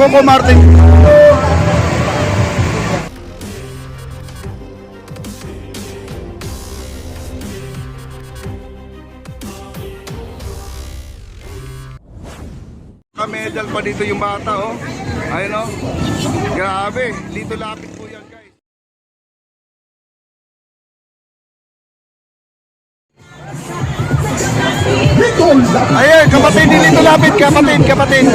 Coco Martin. Medal pa dito yung bata, oh. Ayun, oh. Grabe, dito lapit po yan, guys. Ayun, kapatid, dito lapit, kapatid. Dito lapit.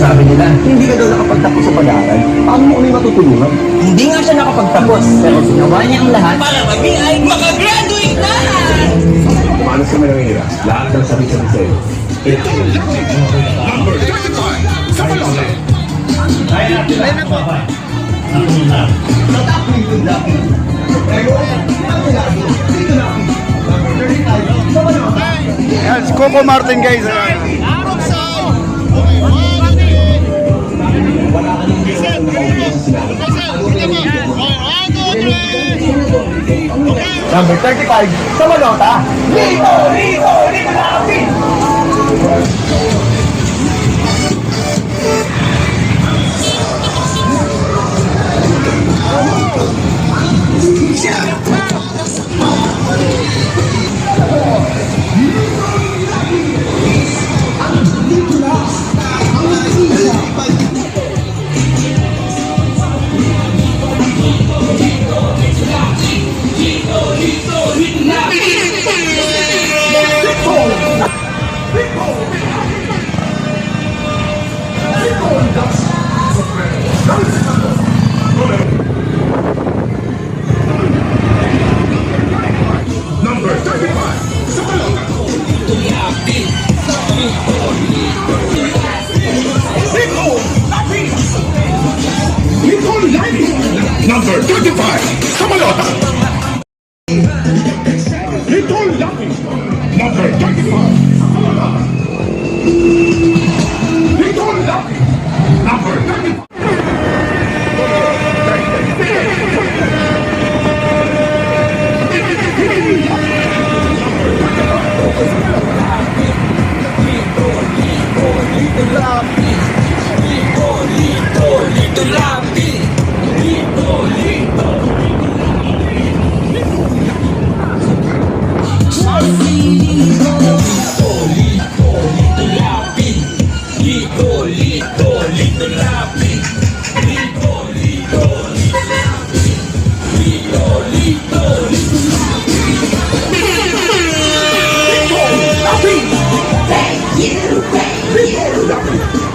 Sabi nila, hindi ka daw nakapagtapos sa pag-aaral. Paano mo kami matutulungan? Hindi nga siya nakapagtapos, pero ginawa niya ang lahat para kami ay makagraduate na! Kumano sa Manila, lahat ng sabi-sabi sa'yo. Number 35, sa Malota. Ayun na po. Yan, si Coco Martin, guys. Number 35, sa Malota. Rito natin! Number 35, sa Malota. Number 35, sa Malota. Little Lapi. Number 35, sa Malota. Little Lapi. Number 35.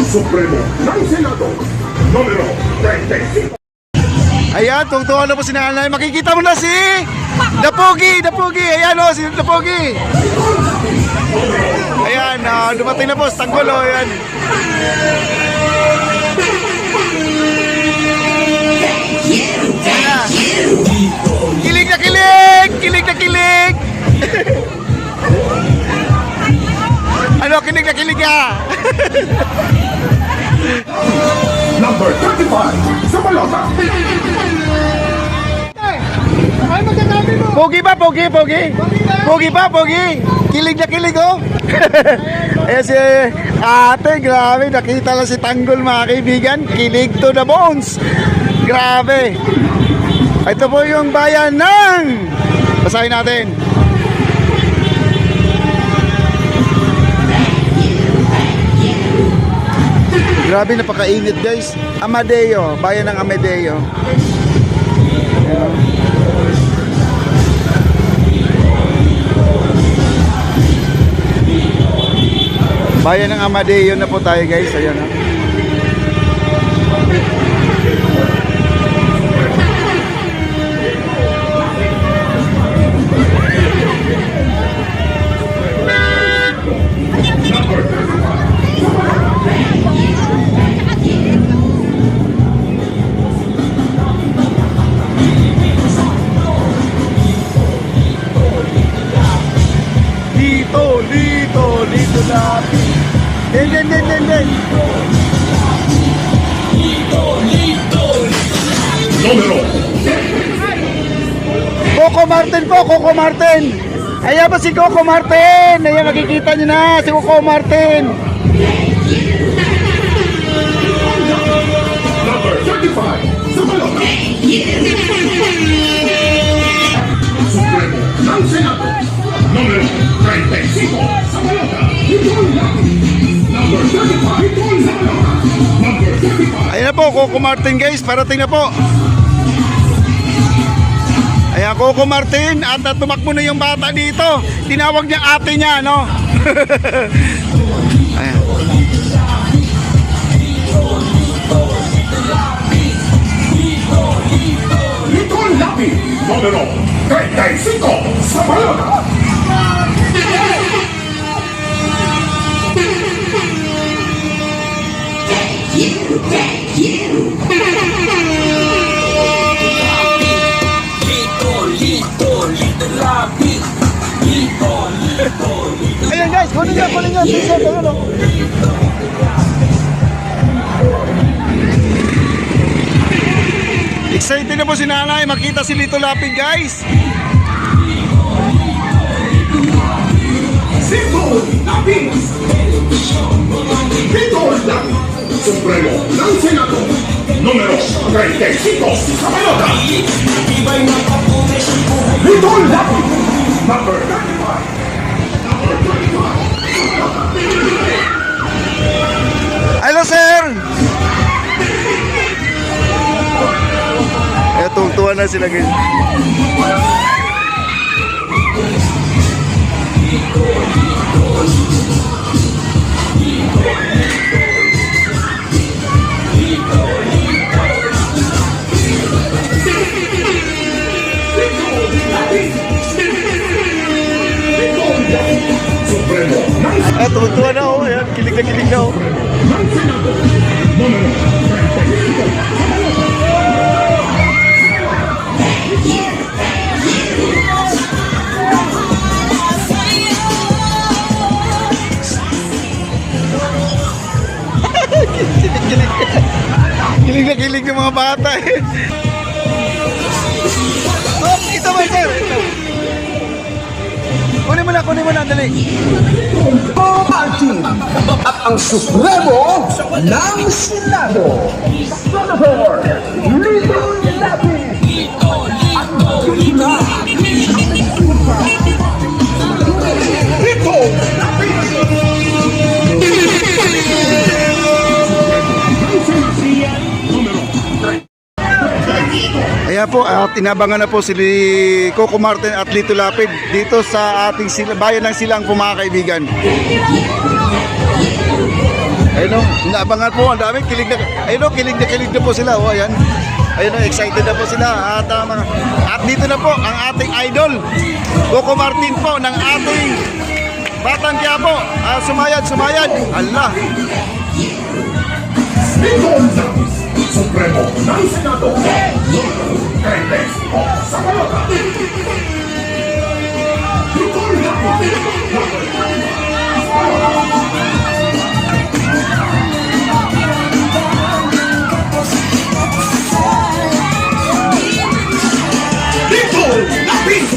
Supremo ng Senado, numero 35. Ayan, tungtuhan na po si nanay. Makikita mo na si Dapogi. Ayan, oh, si Dapogi. Ayan, dumating na po sa tanggol, oh, ayan. Kilig na kilig. Ano, kilig na kilig ka. Number 35, sa Malota. Pogi ba? Kilig na kilig, oh. Ayan si ate, grabe. Nakita lang si Tanggol, mga kaibigan. Kilig to the bones. Grabe. Ito po yung bayan ng... Basahin natin. Grabe, napakainit, guys. Amadeo, bayan ng Amadeo. Bayan ng Amadeo na po tayo, guys. Ayan, ha. Dito lapit. Den. número Coco Martin po, Coco Martin. Ayan ba si Coco Martin? Ayan, makikita nyo na si Coco Martin. number 35 sa balota. Supremo ng Senado, número 35 sa balota. Nicole Lapid, number 35 sa balota. Number 35. Ayan na po, Coco Martin guys, parating na po. Ayan, Coco Martin, at tumakbo na yung bata dito. Tinawag niya ate niya, no? Ayan. Nicole Lapid, número 35 sa balota. Ayan guys, kunin nyo, t-shirt, ayun o. Excited na po si nanay, makita si Lito Lapid guys. Nicole Lapid, Nicole Lapid, Supremo ng Senado, número 35 sa balota. Nicole Lapid, number 35. Hello sir! Eto, tuwa na sila guys. Supremo ng Eto, tuwa na oh. Ayan, kilig na oh. Senado, número 35. Kilig ng mga bata eh. Oh, ito ba sir? Ito. Kunin mo na, dali. Martin at ang Supremo ng Senado. Senator Lito Lapid. At na Lito Ayan po, at inabangan na po si Coco Martin at Lito Lapid dito sa ating bayan ng Silang po mga kaibigan. Ayun o, inaabangan po, ang dami, kilig na po sila. O, ayan. Ayun o, excited na po sila. At dito na po ang ating idol, Coco Martin po ng ating Batang Quiapo. Sumayad. Allah. Nicole Lapid, Supremo ng Senado, número 35 sa balota. Nicole Lapid, number 35 sa balota. Nicole Lapid,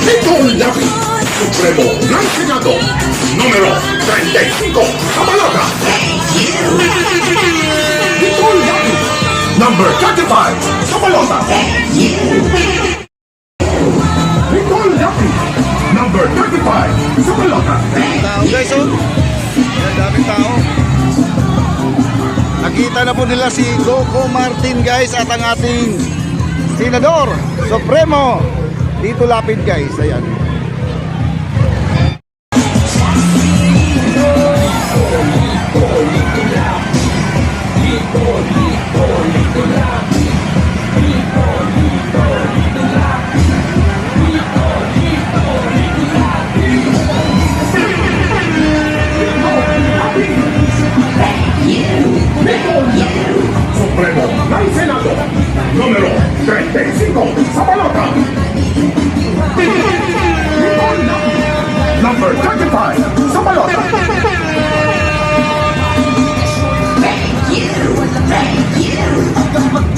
Nicole Lapid, Supremo ng Senado, número 35 sa balota. Nicole Lapid, number 35 sa balota. Nicole Lapid, number 35 sa balota. Tao guys, oh. Ayan, daming tao. Nakita na po nila si Coco Martin guys at ang ating Senador Supremo Lito Lapid guys. Ayan. Supremo ng Senado, número 35 sa balota. Nicole Lapid, number 35 sa balota. Thank you.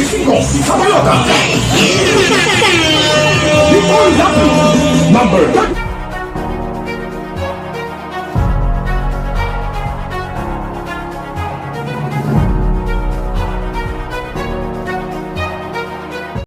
25 sa balota. Nicole Lapi, number 30.